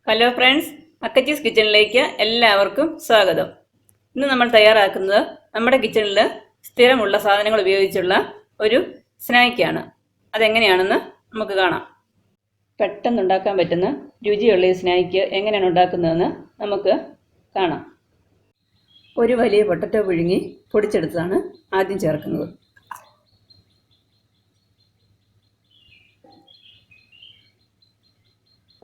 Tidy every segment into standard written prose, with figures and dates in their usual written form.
Hello friends, അക്കച്ചീസ് കിച്ചണിലേക്ക് എല്ലാവർക്കും സ്വാഗതം. ഇന്ന് നമ്മൾ തയ്യാറാക്കുന്നത് നമ്മുടെ കിച്ചണിൽ സ്ഥിരമുള്ള സാധനങ്ങൾ ഉപയോഗിച്ചുള്ള ഒരു സ്നാക്കാണ്. അതെങ്ങനെയാണെന്ന് നമുക്ക് കാണാം. പെട്ടെന്ന് ഉണ്ടാക്കാൻ പറ്റുന്ന രുചിയുള്ള ഈ സ്നാക്ക് എങ്ങനെയാണ് ഉണ്ടാക്കുന്നതെന്ന് നമുക്ക് കാണാം. ഒരു വലിയ പൊട്ടറ്റോ പുഴുങ്ങി പൊടിച്ചെടുത്തതാണ് ആദ്യം ചേർക്കുന്നത്.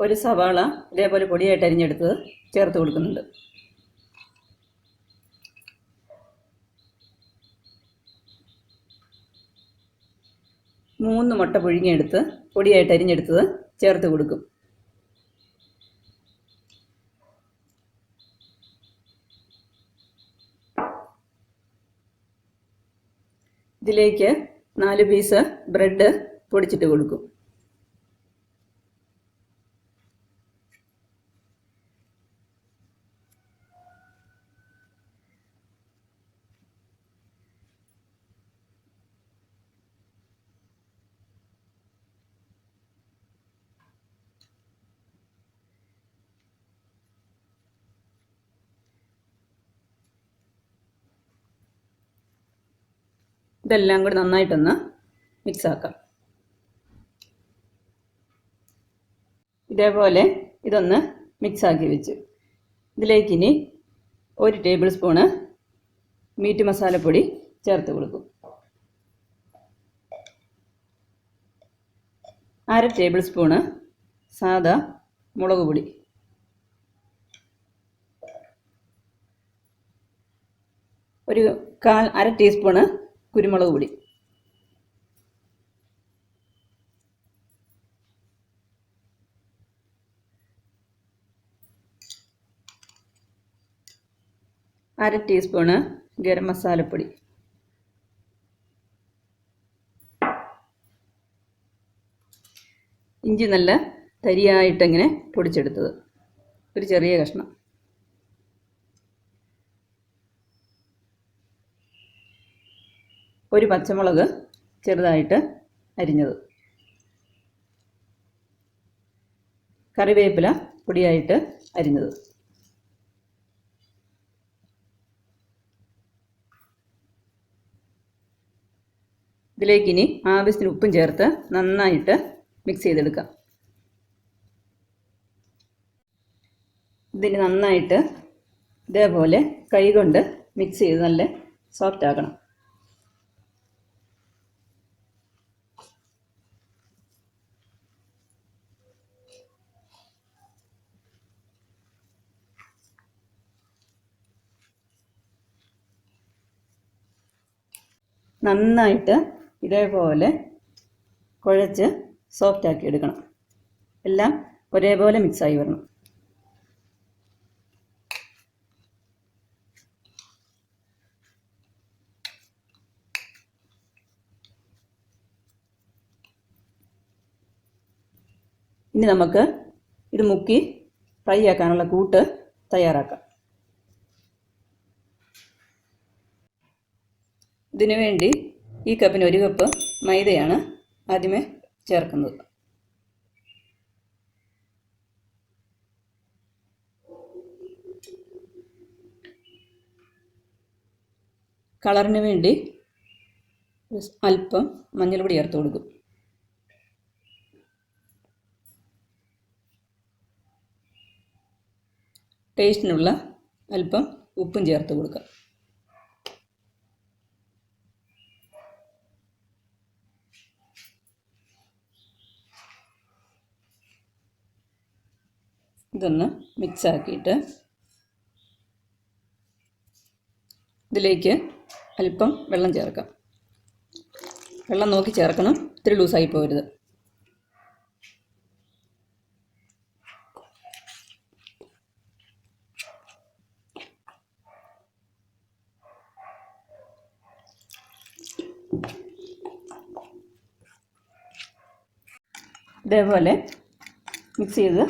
ഒരു സവാള ഇതേപോലെ പൊടിയായിട്ട് അരിഞ്ഞെടുത്തത് ചേർത്ത് കൊടുക്കുന്നുണ്ട്. മൂന്ന് മുട്ട പുഴുങ്ങിയെടുത്ത് പൊടിയായിട്ട് അരിഞ്ഞെടുത്തത് ചേർത്ത് കൊടുക്കും. ഇതിലേക്ക് 4 പീസ് ബ്രെഡ് പൊടിച്ചിട്ട് കൊടുക്കും. ഇതെല്ലാം കൂടി നന്നായിട്ടൊന്ന് മിക്സ് ആക്കാം. ഇതേപോലെ ഇതൊന്ന് മിക്സാക്കി വെച്ചു. ഇതിലേക്കിനി 1 ടേബിൾ സ്പൂണ് മീറ്റ് മസാലപ്പൊടി ചേർത്ത് കൊടുക്കും. 1/2 ടേബിൾ സ്പൂണ് സാദാ മുളക് പൊടി, 1/4 ടീസ്പൂണ് കുരുമുളക് പൊടി, അര ടീസ്പൂണ് ഗരം മസാലപ്പൊടി, ഇഞ്ചി നല്ല തരിയായിട്ടിങ്ങനെ പൊടിച്ചെടുത്തത് ഒരു ചെറിയ കഷ്ണം, ഒരു പച്ചമുളക് ചെറുതായിട്ട് അരിഞ്ഞത്, കറിവേപ്പില പൊടിയായിട്ട് അരിഞ്ഞത്. ഇതിലേക്കിനി ആവശ്യത്തിന് ഉപ്പും ചേർത്ത് നന്നായിട്ട് മിക്സ് ചെയ്തെടുക്കാം. ഇതിന് നന്നായിട്ട് ഇതേപോലെ കൈകൊണ്ട് മിക്സ് ചെയ്ത് നല്ല സോഫ്റ്റ് ആക്കണം. നന്നായിട്ട് ഇതേപോലെ കുഴച്ച് സോഫ്റ്റ് ആക്കി എടുക്കണം. എല്ലാം ഒരേപോലെ മിക്സായി വരണം. ഇനി നമുക്ക് ഇത് മുക്കി ഫ്രൈ ആക്കാനുള്ള കൂട്ട് തയ്യാറാക്കാം. ഇതിനു വേണ്ടി ഈ കപ്പിന് 1 കപ്പ് മൈദയാണ് ആദ്യമേ ചേർക്കുന്നത്. കളറിന് വേണ്ടി അല്പം മഞ്ഞൾപ്പൊടി ചേർത്ത് കൊടുക്കും. ടേസ്റ്റിനുള്ള അല്പം ഉപ്പും ചേർത്ത് കൊടുക്കാം. ഇതൊന്ന് മിക്സ് ആക്കിയിട്ട് ഇതിലേക്ക് അല്പം വെള്ളം ചേർക്കാം. വെള്ളം നോക്കി ചേർക്കണം, ഇത്തിരി ലൂസായി പോകരുത്. ഇതേപോലെ മിക്സ് ചെയ്ത്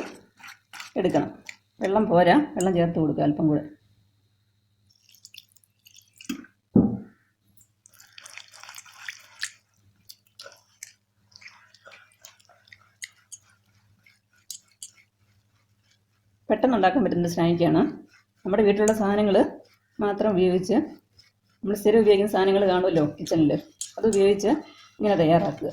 എടുക്കണം. വെള്ളം പോരാ, വെള്ളം ചേർത്ത് കൊടുക്കുക അല്പം കൂടെ. പെട്ടെന്ന് ഉണ്ടാക്കാൻ പറ്റുന്ന സ്നാക്കാണ്. നമ്മുടെ വീട്ടിലുള്ള സാധനങ്ങൾ മാത്രം ഉപയോഗിച്ച്, നമ്മൾ സ്ഥിരം ഉപയോഗിക്കുന്ന സാധനങ്ങൾ കാണുമല്ലോ കിച്ചണിൽ, അത് ഉപയോഗിച്ച് ഇങ്ങനെ തയ്യാറാക്കുക.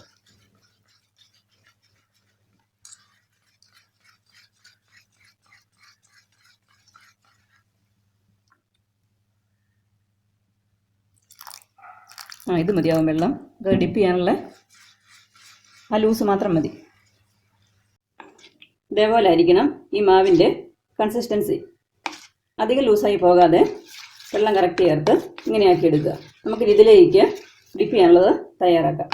ഇത് മതിയാവും വെള്ളം. ഇത് ഡിപ്പ് ചെയ്യാനുള്ള ആ ലൂസ് മാത്രം മതി. ഇതേപോലെ ആയിരിക്കണം ഈ മാവിൻ്റെ കൺസിസ്റ്റൻസി. അധികം ലൂസായി പോകാതെ വെള്ളം കറക്റ്റ് ചേർത്ത് ഇങ്ങനെയാക്കി എടുക്കുക. നമുക്കിത് ഇതിലേക്ക് ഡിപ്പ് ചെയ്യാനുള്ളത് തയ്യാറാക്കാം.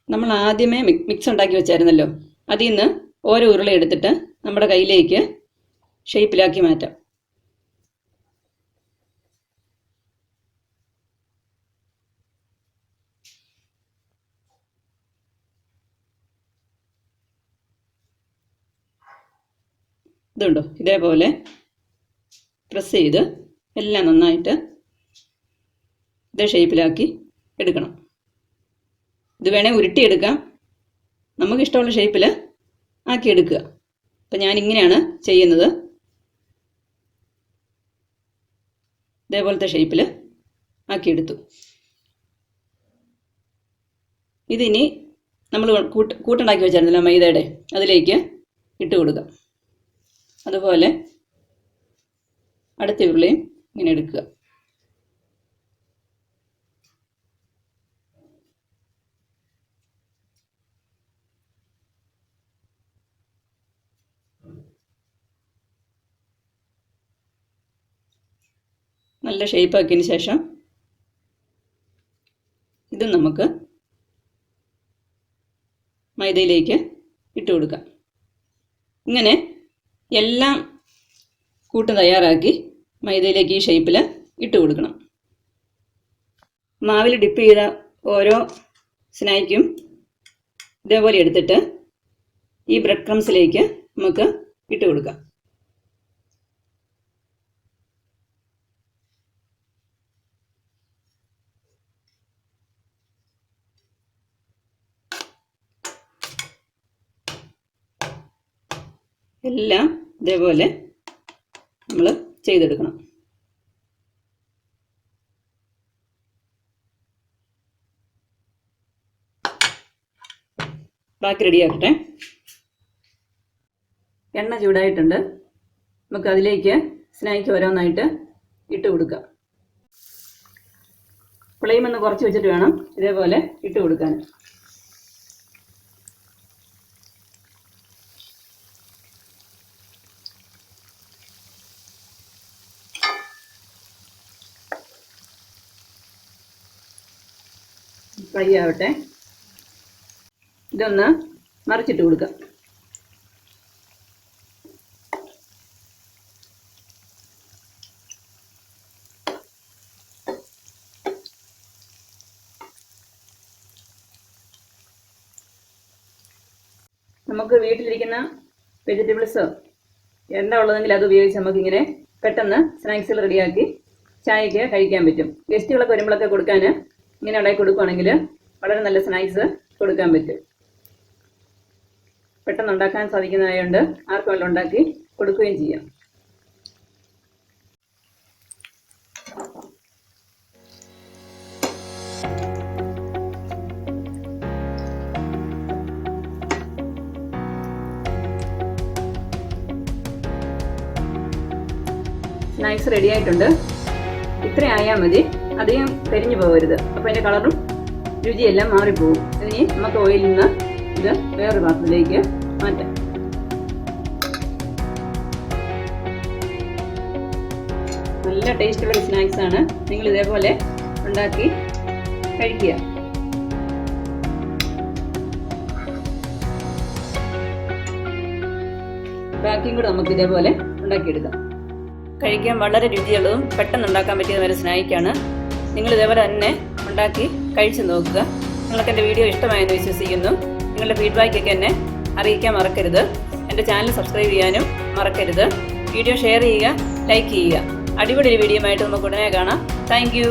നമ്മൾ ആദ്യമേ മിക്സ് ഉണ്ടാക്കി വെച്ചായിരുന്നല്ലോ, അതിൽ നിന്ന് ഓരോ ഉരുള എടുത്തിട്ട് നമ്മുടെ കയ്യിലേക്ക് ഷേപ്പിലാക്കി മാറ്റാം. ഇതുണ്ടോ, ഇതേപോലെ പ്രസ് ചെയ്ത് എല്ലാം നന്നായിട്ട് ഇതേ ഷേപ്പിലാക്കി എടുക്കണം. ഇത് വേണേൽ ഉരുട്ടിയെടുക്കാം, നമുക്കിഷ്ടമുള്ള ഷേപ്പിൽ ആക്കി എടുക്കുക. അപ്പം ഞാനിങ്ങനെയാണ് ചെയ്യുന്നത്. ഇതേപോലത്തെ ഷേപ്പിൽ ആക്കിയെടുത്തു. ഇതിനി നമ്മൾ കൂട്ടുണ്ടാക്കി വെച്ചായിരുന്നല്ലോ മൈദയുടെ, അതിലേക്ക് ഇട്ട് കൊടുക്കാം. അതുപോലെ അടുത്ത ഉരുളയും ഇങ്ങനെ എടുക്കുക. നല്ല ഷേപ്പാക്കിയതിന് ശേഷം ഇത് നമുക്ക് മൈദയിലേക്ക് ഇട്ട് കൊടുക്കാം. ഇങ്ങനെ എല്ലാം കൂട്ട് തയ്യാറാക്കി മൈദയിലേക്ക് ഈ ഷേപ്പിൽ ഇട്ട് കൊടുക്കണം. മാവിൽ ഡിപ്പ് ചെയ്ത ഓരോ സ്നാക്കും ഇതേപോലെ എടുത്തിട്ട് ഈ ബ്രെഡ് ക്രംസിലേക്ക് നമുക്ക് ഇട്ട് കൊടുക്കാം. എല്ലാം ഇതേപോലെ നമ്മൾ ചെയ്തെടുക്കണം. ബാക്കി റെഡിയാക്കട്ടെ. എണ്ണ ചൂടായിട്ടുണ്ട്. നമുക്ക് അതിലേക്ക് സ്നാക്ക് ഓരോന്നായിട്ട് ഇട്ട് കൊടുക്കാം. ഫ്ലെയിം ഒന്ന് കുറച്ച് വെച്ചിട്ട് വേണം ഇതേപോലെ ഇട്ട് കൊടുക്കാൻ. ഫ്രൈ ആവട്ടെ. ഇതൊന്ന് മറിച്ചിട്ട് കൊടുക്കാം. നമുക്ക് വീട്ടിലിരിക്കുന്ന വെജിറ്റബിൾസോ എന്താ ഉള്ളതെങ്കിൽ അത് ഉപയോഗിച്ച് നമുക്കിങ്ങനെ പെട്ടെന്ന് സ്നാക്സുകൾ റെഡിയാക്കി ചായക്ക് കഴിക്കാൻ പറ്റും. ഗസ്റ്റുകളൊക്കെ വരുമ്പോഴൊക്കെ കൊടുക്കാൻ ഇങ്ങനെ ഉണ്ടാക്കി കൊടുക്കുകയാണെങ്കിൽ വളരെ നല്ല സ്നാക്സ് കൊടുക്കാൻ പറ്റും. പെട്ടെന്ന് ഉണ്ടാക്കാൻ സാധിക്കുന്നതായതുകൊണ്ട് ആർക്കും വെള്ളം ഉണ്ടാക്കി കൊടുക്കുകയും ചെയ്യാം. സ്നാക്സ് റെഡി ആയിട്ടുണ്ട്. ഇത്ര ആയാൽ മതി, അധികം കരിഞ്ഞു പോകരുത്. അപ്പോൾ അതിൻ്റെ കളറും രുചിയെല്ലാം മാറിപ്പോകും. ഇനി നമുക്ക് ഓയിലിൽ നിന്ന് ഇത് വേറൊരു പാത്രത്തിലേക്ക് മാറ്റാം. നല്ല ടേസ്റ്റുള്ള സ്നാക്സ് ആണ്. നിങ്ങൾ ഇതേപോലെ ഉണ്ടാക്കി കഴിക്കുക. ബാക്കിയും കൂടെ നമുക്ക് ഇതേപോലെ ഉണ്ടാക്കിയെടുക്കാം. കഴിക്കാൻ വളരെ രുചിയുള്ളതും പെട്ടെന്ന് ഉണ്ടാക്കാൻ പറ്റിയ ഒരു സ്നാക്കാണ്. നിങ്ങൾ ഇതേപോലെ തന്നെ ഉണ്ടാക്കി കഴിച്ചു നോക്കുക. നിങ്ങൾക്ക് എൻ്റെ വീഡിയോ ഇഷ്ടമായെന്ന് വിശ്വസിക്കുന്നു. നിങ്ങളുടെ ഫീഡ്ബാക്കൊക്കെ എന്നെ അറിയിക്കാൻ മറക്കരുത്. എൻ്റെ ചാനൽ സബ്സ്ക്രൈബ് ചെയ്യാനും മറക്കരുത്. വീഡിയോ ഷെയർ ചെയ്യുക, ലൈക്ക് ചെയ്യുക. അടിപൊളി ഒരു വീഡിയോ ആയിട്ട് നമുക്ക് ഉടനെ കാണാം. Thank you.